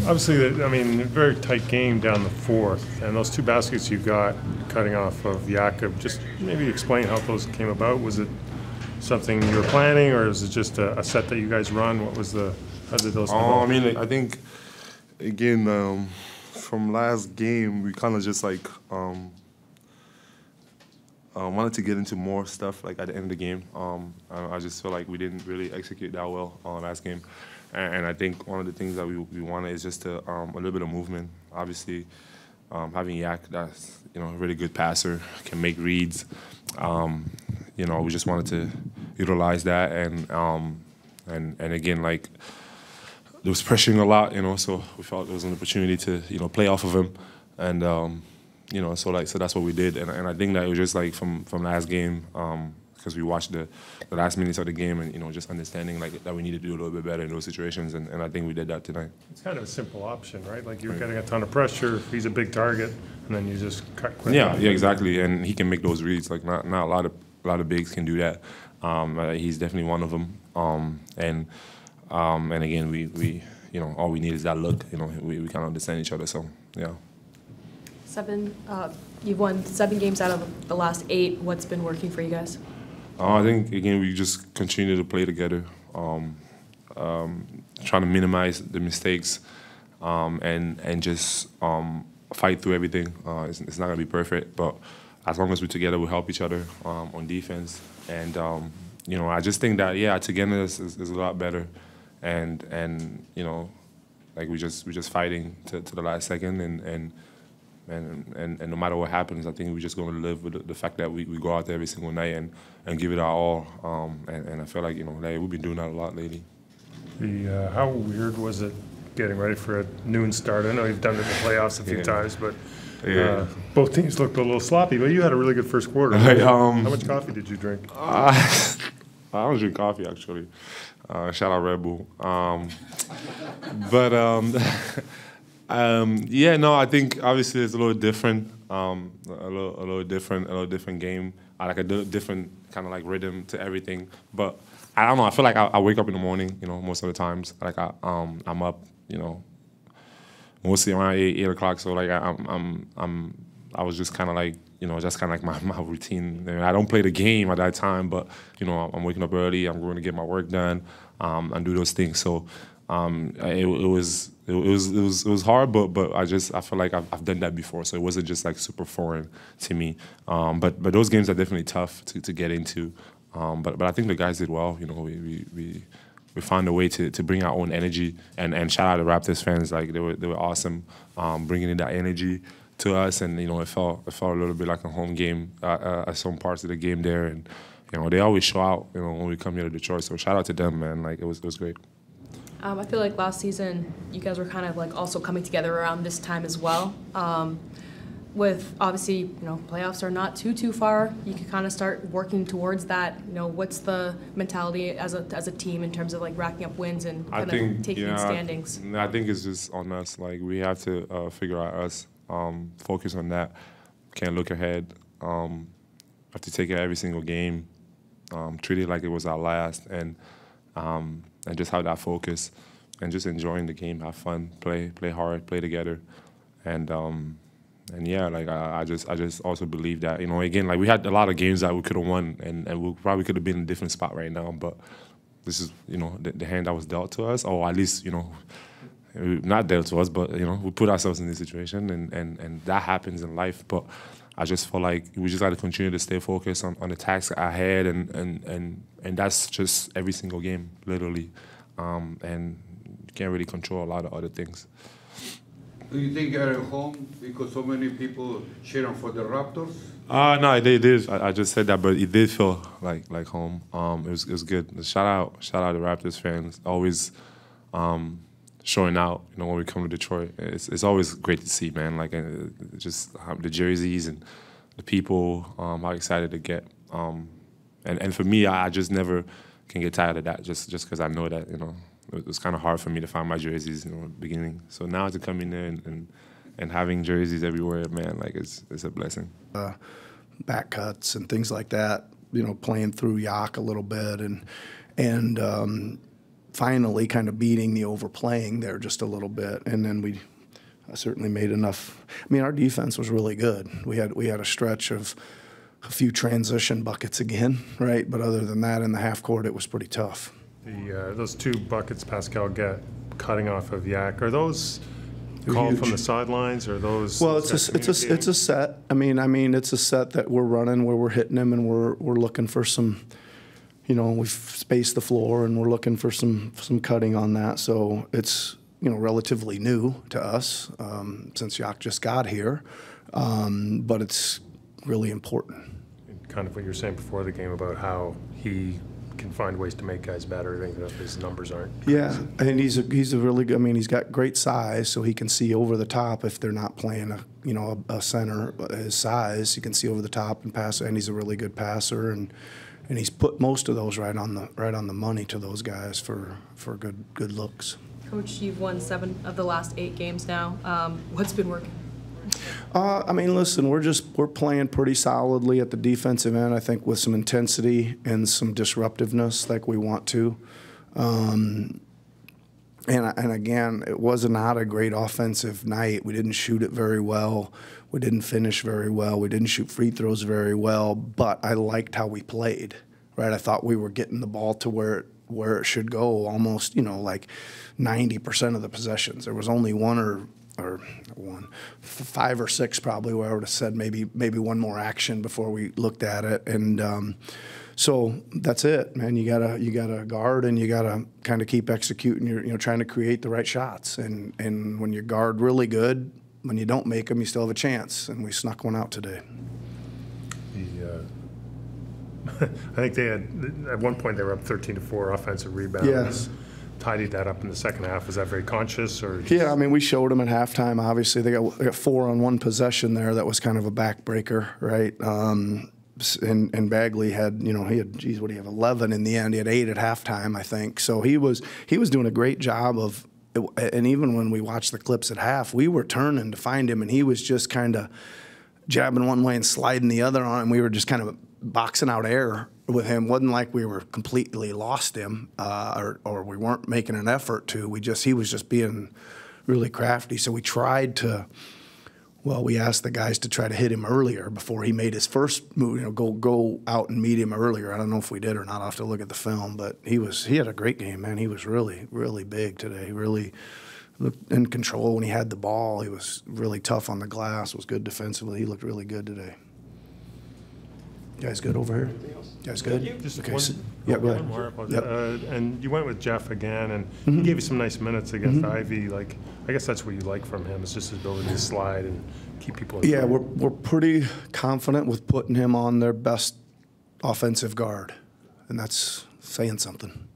Obviously, I mean, a very tight game down the fourth, and those two baskets you got cutting off of Jakob, just maybe explain how those came about. Was it something you were planning, or was it just a set that you guys run? How did those develop? I mean, I think, again, from last game, we kind of just like wanted to get into more stuff like at the end of the game. I just feel like we didn't really execute that well last game. And I think one of the things that we wanted is just a little bit of movement. Obviously, having Yak, that's a really good passer, can make reads. We just wanted to utilize that, and again, like there was pressuring a lot, so we felt it was an opportunity to play off of him, and so that's what we did, and I think that it was just like from last game. Because we watched the last minutes of the game and, just understanding like that we need to do a little bit better in those situations, and I think we did that tonight. It's kind of a simple option, right? Like you're getting a ton of pressure, he's a big target, and then you just cut quick. Yeah, exactly, and he can make those reads. Like not a lot of bigs can do that. He's definitely one of them. And again, we all we need is that look. We kind of understand each other. So yeah. You've won 7 games out of the last 8. What's been working for you guys? I think, again, we just continue to play together, trying to minimize the mistakes, and just fight through everything. It's not going to be perfect, but as long as we're together, we help each other on defense. And, I just think that, togetherness is a lot better. And like we're just fighting to the last second, and no matter what happens, I think we're just going to live with the fact that we go out there every single night and give it our all. And I feel like, we've been doing that a lot lately. How weird was it getting ready for a noon start? I know you've done it in the playoffs a few times, but both teams looked a little sloppy. But you had a really good first quarter. How much coffee did you drink? I don't drink coffee, actually. Shout out Red Bull. I think obviously it's a little different, a little different game. I like a different kind of like rhythm to everything. But I don't know. I feel like I wake up in the morning, most of the times. Like I'm up, mostly around 8 o'clock. So like I was just kind of like, just kind of like my routine. I don't play the game at that time, but I'm waking up early. I'm going to get my work done, and do those things. So it was hard, but I feel like I've done that before, so it wasn't just like super foreign to me. But those games are definitely tough to get into. But I think the guys did well. We found a way to bring our own energy, and shout out to Raptors fans. Like they were awesome, bringing in that energy to us, and it felt a little bit like a home game at some parts of the game there, and they always show out when we come here to Detroit. So shout out to them, man. Like it was great. I feel like last season you guys were kind of like also coming together around this time as well. With obviously, playoffs are not too far. You can kind of start working towards that. What's the mentality as a team in terms of like racking up wins and kind of taking in standings? I think it's just on us. Like we have to figure out us, focus on that. Can't look ahead. Have to take it every single game. Treat it like it was our last, and just have that focus, and just enjoying the game, have fun, play hard, play together, and like I just also believe that again, like we had a lot of games that we could have won, and we probably could have been in a different spot right now, but this is the hand that was dealt to us, or at least not dealt to us, but we put ourselves in this situation, and that happens in life, but I just feel like we just got to continue to stay focused on the task ahead, and that's just every single game, literally. And you can't really control a lot of other things. Do you think you're at home because so many people cheering for the Raptors? No, it did. I just said that, but it did feel like home. It was good. Shout out to Raptors fans. Always showing out, when we come to Detroit. It's always great to see, man. Like just the jerseys and the people, how excited to get. And for me, I just never can get tired of that. Just because I know that it was kind of hard for me to find my jerseys at the beginning. So now to come in there and having jerseys everywhere, man, like it's a blessing. Back cuts and things like that. Playing through Yak a little bit and finally kind of beating the overplaying there just a little bit, and then we certainly made enough. I mean, our defense was really good. We had a stretch of a few transition buckets again, right? But other than that, in the half court, it was pretty tough. Those 2 buckets Pascal get cutting off of Yak, are those called from the sidelines, or those? Well, it's a set. I mean, it's a set that we're running where we're hitting him, and we're looking for some. We've spaced the floor, and we're looking for some cutting on that. So it's relatively new to us since Yak just got here, but it's really important. Kind of what you were saying before the game about how he can find ways to make guys better, even if his numbers aren't. Yeah, and he's a really good. I mean, he's got great size, so he can see over the top if they're not playing a center his size. He can see over the top and pass, and he's a really good passer, and he's put most of those right on the money to those guys for good looks. Coach, you've won 7 of the last 8 games now. What's been working? I mean, listen, we're playing pretty solidly at the defensive end, I think, with some intensity and some disruptiveness like we want to. And again, it was not a great offensive night. We didn't shoot it very well. We didn't finish very well. We didn't shoot free throws very well. But I liked how we played, right? I thought we were getting the ball to where it should go, almost, like 90% of the possessions. There was only one, 5 or 6 probably, where I would have said maybe one more action before we looked at it. And so that's it, man. You gotta guard, and you gotta kind of keep executing. You're trying to create the right shots. And when you guard really good, when you don't make them, you still have a chance. And we snuck one out today. I think they had, at one point they were up 13-4 offensive rebounds. Yes. Tidied that up in the second half. Was that very conscious, or? Yeah, I mean, we showed them at halftime. Obviously, they got 4 on one possession there. That was kind of a backbreaker, right? And Bagley had, he had, geez, what do you have, 11 in the end. He had 8 at halftime, I think. So he was doing a great job of, and even when we watched the clips at half, we were turning to find him, and he was just kind of jabbing one way and sliding the other on, and we were just kind of boxing out air with him. Wasn't like we were completely lost him, or we weren't making an effort to. He was just being really crafty. So we tried to. Well, we asked the guys to try to hit him earlier before he made his first move. Go out and meet him earlier. I don't know if we did or not. I'll have to look at the film. But he had a great game, man. He was really, really big today. He really looked in control when he had the ball. He was really tough on the glass. Was good defensively. He looked really good today. You guys good over here? You guys good? Just okay. one, Yeah, go ahead. more. Yep. And you went with Jeff again, and he gave you some nice minutes against Ivy. Like, I guess that's what you like from him. It's just his ability to slide and keep people in Yeah, front. we're pretty confident with putting him on their best offensive guard, and that's saying something.